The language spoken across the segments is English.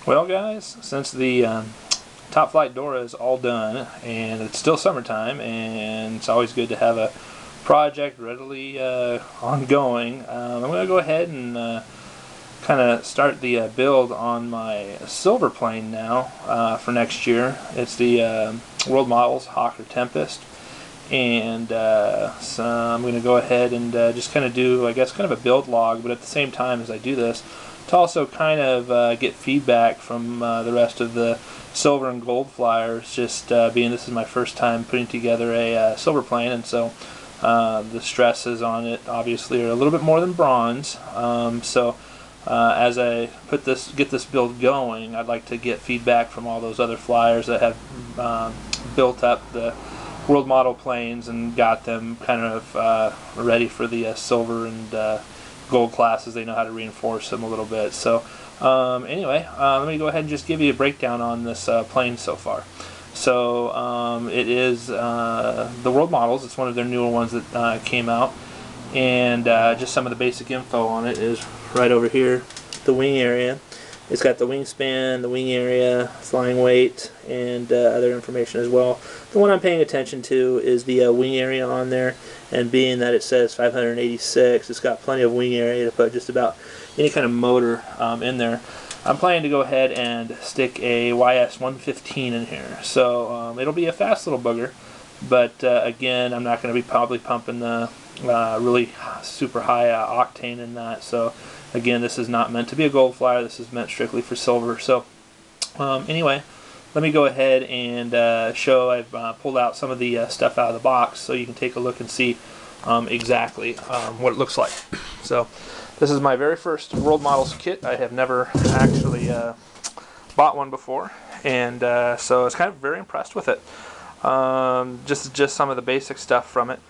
Well guys, since the top flight door is all done and it's still summertime and it's always good to have a project readily ongoing, I'm going to go ahead and kind of start the build on my silver plane now for next year. It's the World Models Hawk or Tempest, and so I'm going to go ahead and just kind of do, I guess, kind of a build log, but at the same time as I do this, to also kind of get feedback from the rest of the silver and gold flyers, just being this is my first time putting together a silver plane, and so the stresses on it obviously are a little bit more than bronze. As I get this build going, I'd like to get feedback from all those other flyers that have built up the world model planes and got them kind of ready for the silver and gold classes. They know how to reinforce them a little bit. So anyway, let me go ahead and just give you a breakdown on this plane so far. So it is the World Models. It's one of their newer ones that came out, and just some of the basic info on it is right over here. The wing area. It's got the wingspan, the wing area, flying weight, and other information as well. The one I'm paying attention to is the wing area on there, and being that it says 586, it's got plenty of wing area to put just about any kind of motor in there. I'm planning to go ahead and stick a YS-115 in here. So it'll be a fast little booger, but again, I'm not going to be probably pumping the really super high octane in that. So again, this is not meant to be a gold flyer. This is meant strictly for silver. So anyway, let me go ahead and show I've pulled out some of the stuff out of the box so you can take a look and see exactly what it looks like. So this is my very first World Models kit. I have never actually bought one before, and so I was kind of very impressed with it. Just some of the basic stuff from it.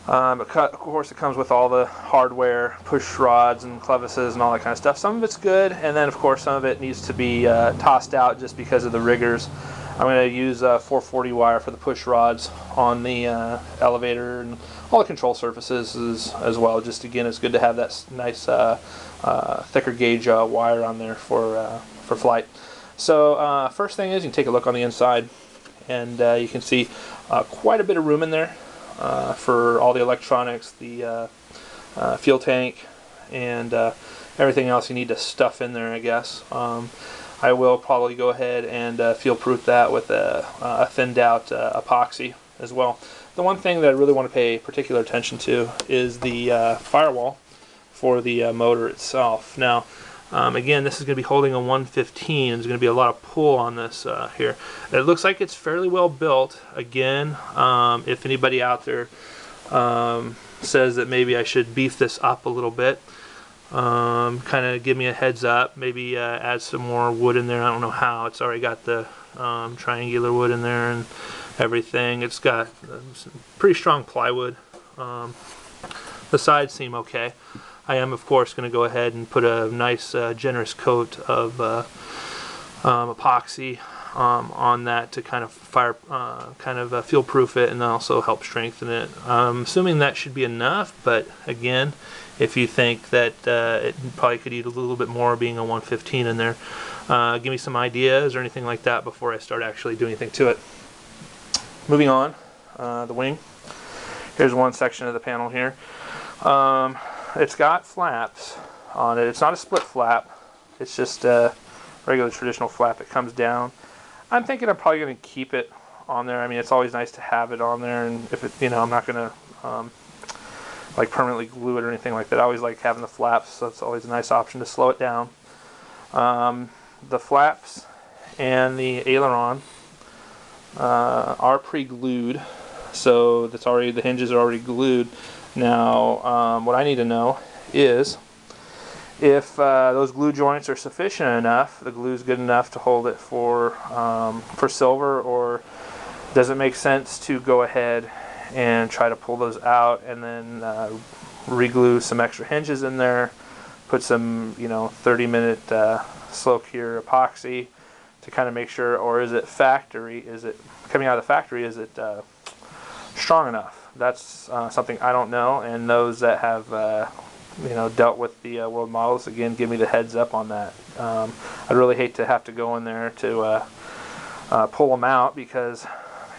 Of course, it comes with all the hardware, push rods and clevises and all that kind of stuff. Some of it's good, and then of course some of it needs to be tossed out just because of the riggers. I'm going to use 440 wire for the push rods on the elevator and all the control surfaces as well. Just again, it's good to have that nice thicker gauge wire on there for flight. So first thing is, you can take a look on the inside, and you can see quite a bit of room in there. For all the electronics, the fuel tank, and everything else you need to stuff in there, I guess. I will probably go ahead and fuel-proof that with a thinned-out epoxy as well. The one thing that I really want to pay particular attention to is the firewall for the motor itself. Now, again, this is going to be holding a 115, and there's going to be a lot of pull on this here. It looks like it's fairly well built. Again, if anybody out there says that maybe I should beef this up a little bit, kind of give me a heads up, maybe add some more wood in there. I don't know how. It's already got the triangular wood in there and everything. It's got some pretty strong plywood. The sides seem okay. I am, of course, going to go ahead and put a nice, generous coat of epoxy on that to kind of fuel-proof it and also help strengthen it. I'm assuming that should be enough, but again, if you think that it probably could use a little bit more, being a 115 in there, give me some ideas or anything like that before I start actually doing anything to it. Moving on, the wing. Here's one section of the panel here. It's got flaps on it. It's not a split flap. It's just a regular traditional flap that comes down. I'm thinking I'm probably going to keep it on there. I mean, it's always nice to have it on there, and if it, you know, I'm not going to like permanently glue it or anything like that. I always like having the flaps, so it's always a nice option to slow it down. The flaps and the aileron are pre-glued, so that's already, the hinges are already glued. Now, what I need to know is if those glue joints are sufficient enough, the glue is good enough to hold it for silver, or does it make sense to go ahead and try to pull those out and then re-glue some extra hinges in there, put some 30-minute slow cure epoxy to kind of make sure, or is it factory? Is it coming out of the factory? Is it strong enough? That's something I don't know, and those that have dealt with the world models, again, give me the heads up on that. I'd really hate to have to go in there to pull them out, because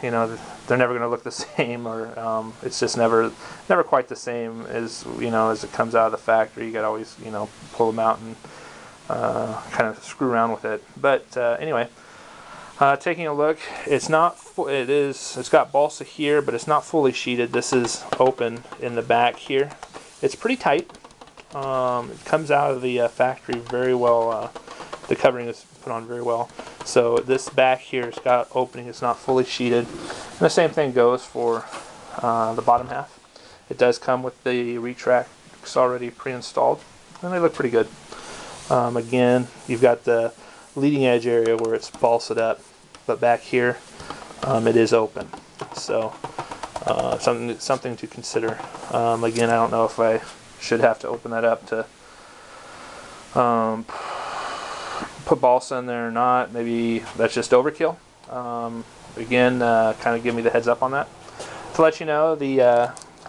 they're never going to look the same, or it's just never quite the same as as it comes out of the factory. You got to always pull them out and kind of screw around with it. But anyway, taking a look, it's got balsa here, but it's not fully sheeted. This is open in the back here. It's pretty tight. It comes out of the factory very well. The covering is put on very well. So this back here has got opening. It's not fully sheeted. And the same thing goes for the bottom half. It does come with the retracts already pre-installed, and they look pretty good. Again, you've got the leading edge area where it's balsed up, but back here it is open. So something to consider. Again, I don't know if I should have to open that up to put balsa in there or not. Maybe that's just overkill. Again, kind of give me the heads up on that. To let you know,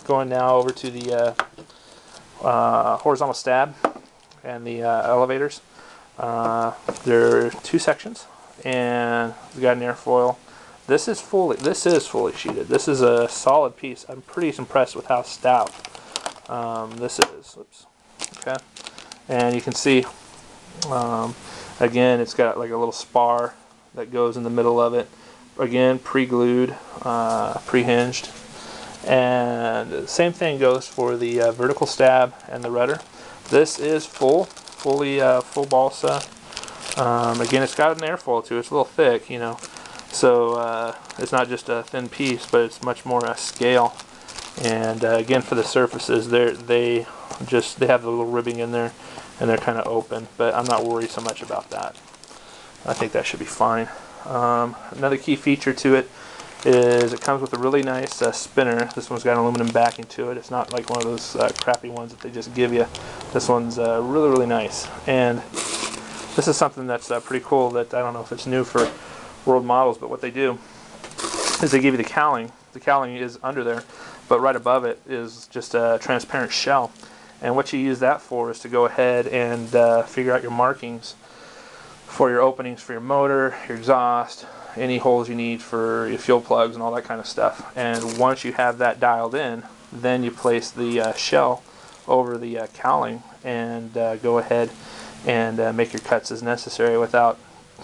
going now over to the horizontal stab and the elevators. There are two sections, and we got an airfoil. This is fully sheeted. This is a solid piece. I'm pretty impressed with how stout this is. Oops. Okay, and you can see, again, it's got like a little spar that goes in the middle of it. Again, pre-glued, pre-hinged, and the same thing goes for the vertical stab and the rudder. This is full balsa. Again, it's got an airfoil too. It's a little thick, so it's not just a thin piece, but it's much more a scale. And again, for the surfaces, they have the little ribbing in there, and they're kind of open. But I'm not worried so much about that. I think that should be fine. Another key feature to it is it comes with a really nice spinner. This one's got an aluminum backing to it. It's not like one of those crappy ones that they just give you. This one's really nice. And this is something that's pretty cool that I don't know if it's new for world models, but what they do is they give you the cowling. The cowling is under there, but right above it is just a transparent shell. And what you use that for is to go ahead and figure out your markings for your openings for your motor, your exhaust, any holes you need for your fuel plugs and all that kind of stuff. And once you have that dialed in, then you place the shell over the cowling and go ahead and make your cuts as necessary without,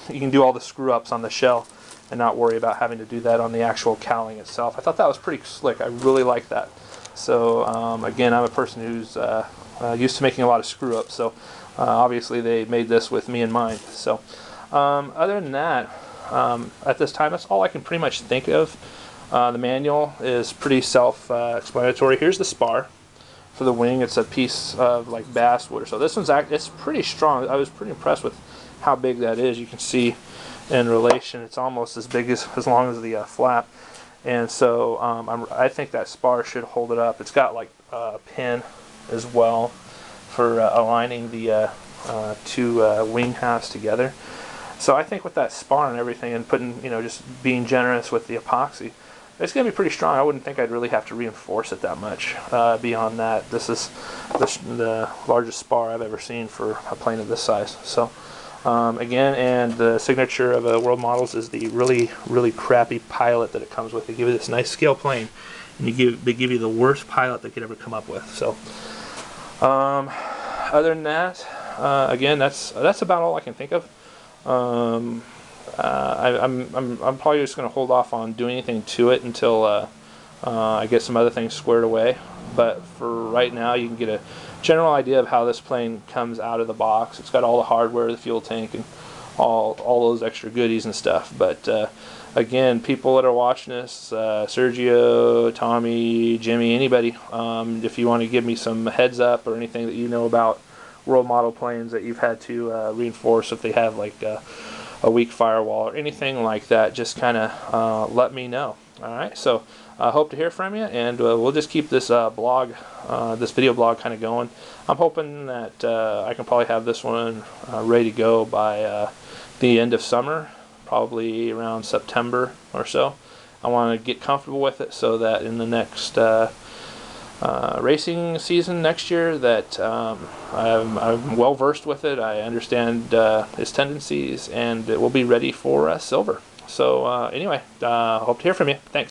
you can do all the screw ups on the shell and not worry about having to do that on the actual cowling itself. I thought that was pretty slick. I really like that. So again, I'm a person who's used to making a lot of screw ups, so obviously they made this with me in mind. So other than that, at this time, that's all I can pretty much think of. The manual is pretty self-explanatory. Here's the spar for the wing. It's a piece of like basswood. So this one's it's pretty strong. I was pretty impressed with how big that is. You can see in relation, it's almost as big as long as the flap. And so I think that spar should hold it up. It's got like a pin as well for aligning the two wing halves together. So I think with that spar and everything, and putting, just being generous with the epoxy, it's going to be pretty strong. I wouldn't think I'd really have to reinforce it that much. Beyond that, this is the largest spar I've ever seen for a plane of this size. So again, and the signature of World Models is the really crappy pilot that it comes with. They give you this nice scale plane, and they give you the worst pilot they could ever come up with. So other than that, again, that's about all I can think of. I'm probably just going to hold off on doing anything to it until I get some other things squared away. But for right now, you can get a general idea of how this plane comes out of the box. It's got all the hardware, the fuel tank, and all those extra goodies and stuff. But again, people that are watching this, Sergio, Tommy, Jimmy, anybody, if you want to give me some heads up or anything that you know about world model planes that you've had to reinforce, if they have like a weak firewall or anything like that, just kind of let me know. Alright, so I hope to hear from you, and we'll just keep this this video blog kind of going. I'm hoping that I can probably have this one ready to go by the end of summer, probably around September or so. I want to get comfortable with it so that in the next racing season next year that I'm well versed with it. I understand its tendencies, and it will be ready for silver. So anyway, hope to hear from you. Thanks.